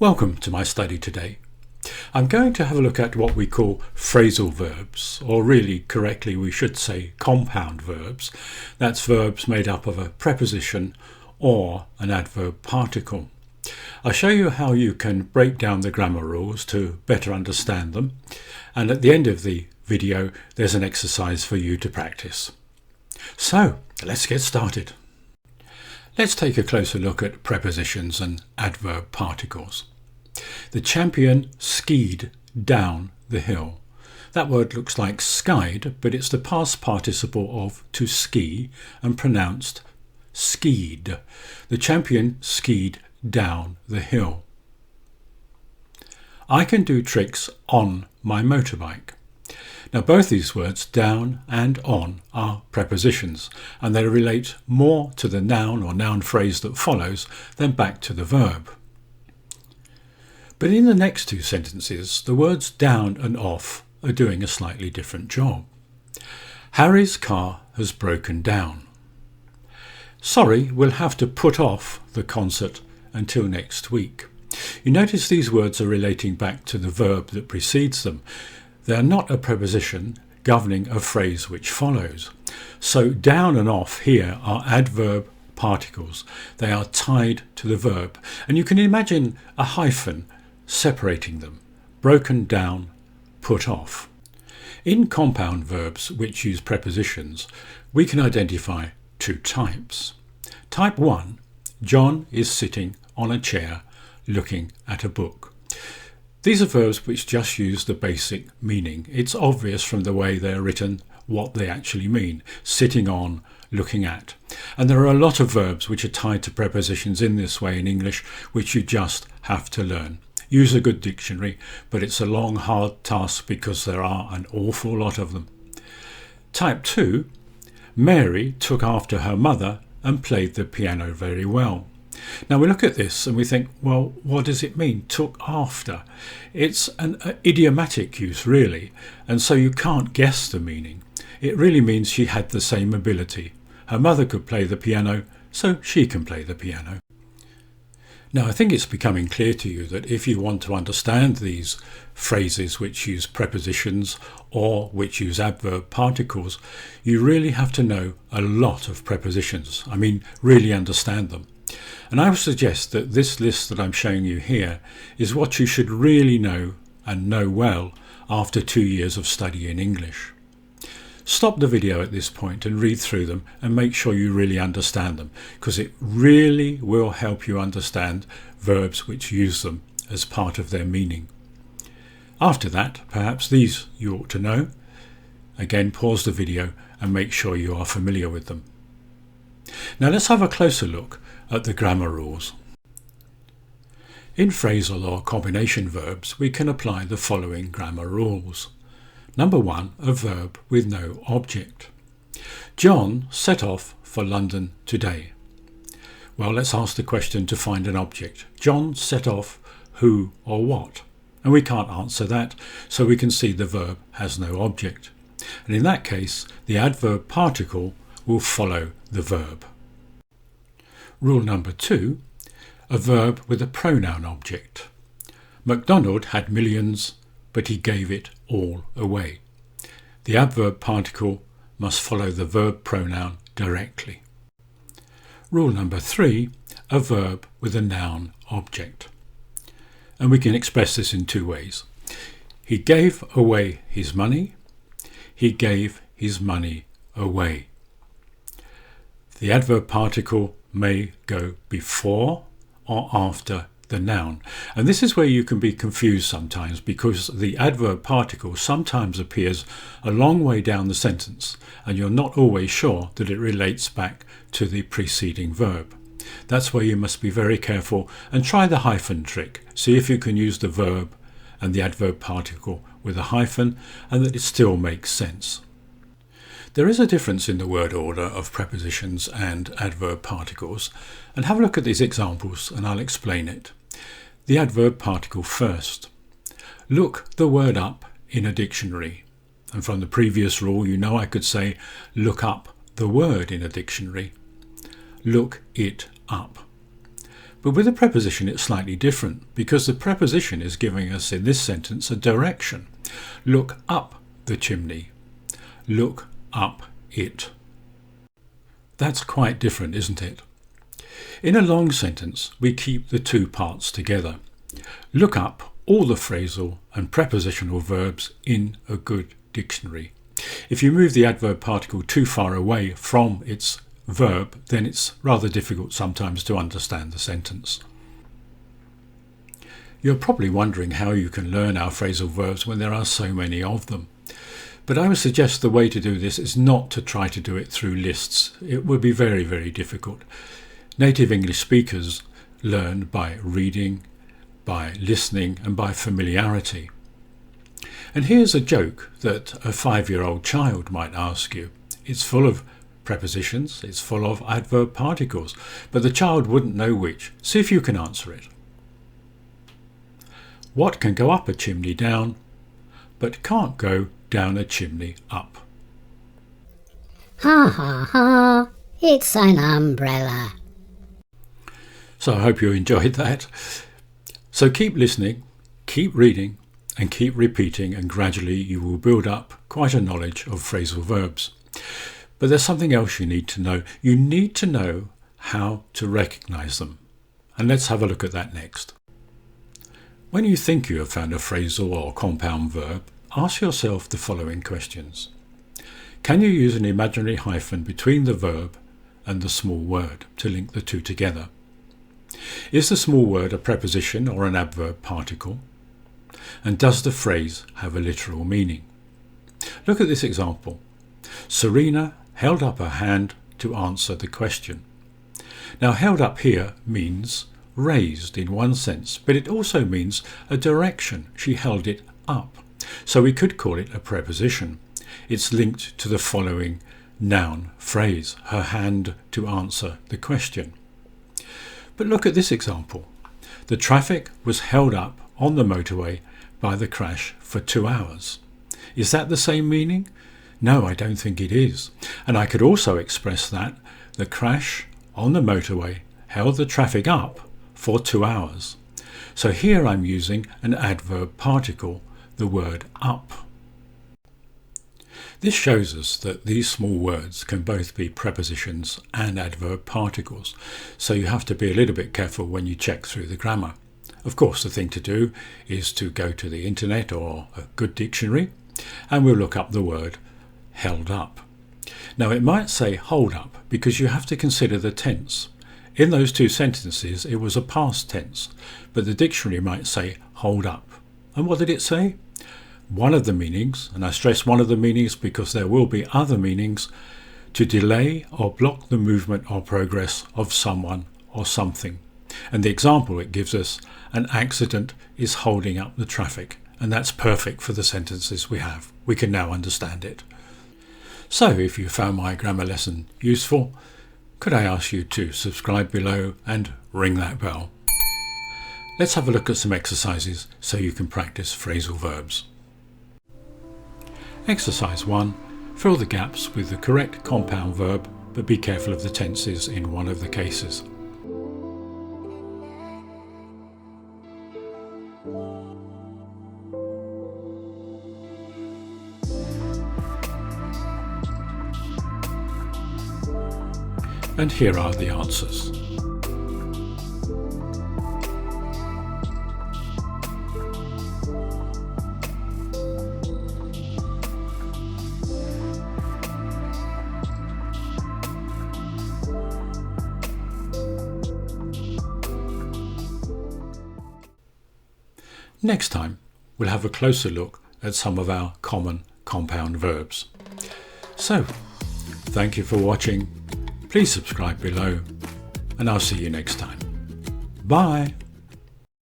Welcome to my study today. I'm going to have a look at what we call phrasal verbs, or really correctly we should say compound verbs. That's verbs made up of a preposition or an adverb particle. I'll show you how you can break down the grammar rules to better understand them, and at the end of the video there's an exercise for you to practice. So let's get started. Let's take a closer look at prepositions and adverb particles. The champion skied down the hill. That word looks like skied, but it's the past participle of to ski and pronounced skied. The champion skied down the hill. I can do tricks on my motorbike. Now both these words, down and on, are prepositions, and they relate more to the noun or noun phrase that follows than back to the verb. But in the next two sentences, the words down and off are doing a slightly different job. Harry's car has broken down. Sorry, we'll have to put off the concert until next week. You notice these words are relating back to the verb that precedes them. They are not a preposition governing a phrase which follows. So down and off here are adverb particles. They are tied to the verb. And you can imagine a hyphen separating them. Broken down, put off. In compound verbs which use prepositions, we can identify two types. Type 1, John is sitting on a chair looking at a book. These are verbs which just use the basic meaning. It's obvious from the way they're written what they actually mean. Sitting on, looking at. And there are a lot of verbs which are tied to prepositions in this way in English, which you just have to learn. Use a good dictionary, but it's a long, hard task because there are an awful lot of them. Type 2, Mary took after her mother and played the piano very well. Now we look at this and we think, well, what does it mean, took after? It's an idiomatic use really, and so you can't guess the meaning. It really means she had the same ability. Her mother could play the piano, so she can play the piano. Now I think it's becoming clear to you that if you want to understand these phrases which use prepositions or which use adverb particles, you really have to know a lot of prepositions. I mean, really understand them. And I would suggest that this list that I'm showing you here is what you should really know and know well after 2 years of study in English. Stop the video at this point and read through them and make sure you really understand them, because it really will help you understand verbs which use them as part of their meaning. After that, perhaps these you ought to know. Again, pause the video and make sure you are familiar with them. Now let's have a closer look at the grammar rules. In phrasal or combination verbs, we can apply the following grammar rules. Number 1, a verb with no object. John set off for London today. Well, let's ask the question to find an object. John set off who or what? And we can't answer that, so we can see the verb has no object. And in that case, the adverb particle will follow the verb. Rule number 2, a verb with a pronoun object. MacDonald had millions, but he gave it all away. The adverb particle must follow the verb pronoun directly. Rule number 3, a verb with a noun object. And we can express this in two ways. He gave away his money. He gave his money away. The adverb particle may go before or after the noun. And this is where you can be confused sometimes, because the adverb particle sometimes appears a long way down the sentence and you're not always sure that it relates back to the preceding verb. That's where you must be very careful and try the hyphen trick. See if you can use the verb and the adverb particle with a hyphen and that it still makes sense. There is a difference in the word order of prepositions and adverb particles, and have a look at these examples and I'll explain it. The adverb particle first. Look the word up in a dictionary. And from the previous rule, you know I could say look up the word in a dictionary. Look it up. But with a preposition it's slightly different, because the preposition is giving us in this sentence a direction. Look up the chimney. Look up it. That's quite different, isn't it? In a long sentence, we keep the two parts together. Look up all the phrasal and prepositional verbs in a good dictionary. If you move the adverb particle too far away from its verb, then it's rather difficult sometimes to understand the sentence. You're probably wondering how you can learn our phrasal verbs when there are so many of them. But I would suggest the way to do this is not to try to do it through lists. It would be very, very difficult. Native English speakers learn by reading, by listening, and by familiarity. And here's a joke that a 5-year-old child might ask you. It's full of prepositions, it's full of adverb particles, but the child wouldn't know which. See if you can answer it. What can go up a chimney down, but can't go down a chimney up? Ha ha ha, it's an umbrella. So I hope you enjoyed that. So keep listening, keep reading, and keep repeating, and gradually you will build up quite a knowledge of phrasal verbs. But there's something else you need to know. You need to know how to recognize them. And let's have a look at that next. When you think you have found a phrasal or compound verb, ask yourself the following questions. Can you use an imaginary hyphen between the verb and the small word to link the two together? Is the small word a preposition or an adverb particle? And does the phrase have a literal meaning? Look at this example. Serena held up her hand to answer the question. Now, held up here means raised in one sense, but it also means a direction. She held it up. So we could call it a preposition. It's linked to the following noun phrase, her hand to answer the question. But look at this example. The traffic was held up on the motorway by the crash for 2 hours. Is that the same meaning? No, I don't think it is. And I could also express that the crash on the motorway held the traffic up for 2 hours. So here I'm using an adverb particle, the word up. This shows us that these small words can both be prepositions and adverb particles, so you have to be a little bit careful when you check through the grammar. Of course, the thing to do is to go to the internet or a good dictionary, and we'll look up the word held up. Now, it might say hold up because you have to consider the tense. In those two sentences, it was a past tense, but the dictionary might say hold up. And what did it say? One of the meanings, and I stress one of the meanings because there will be other meanings, to delay or block the movement or progress of someone or something. And the example it gives us, an accident is holding up the traffic. And that's perfect for the sentences we have. We can now understand it. So if you found my grammar lesson useful, could I ask you to subscribe below and ring that bell? Let's have a look at some exercises so you can practice phrasal verbs. Exercise 1. Fill the gaps with the correct compound verb, but be careful of the tenses in one of the cases. And here are the answers. Next time, we'll have a closer look at some of our common compound verbs. So, thank you for watching. Please subscribe below, and I'll see you next time. Bye!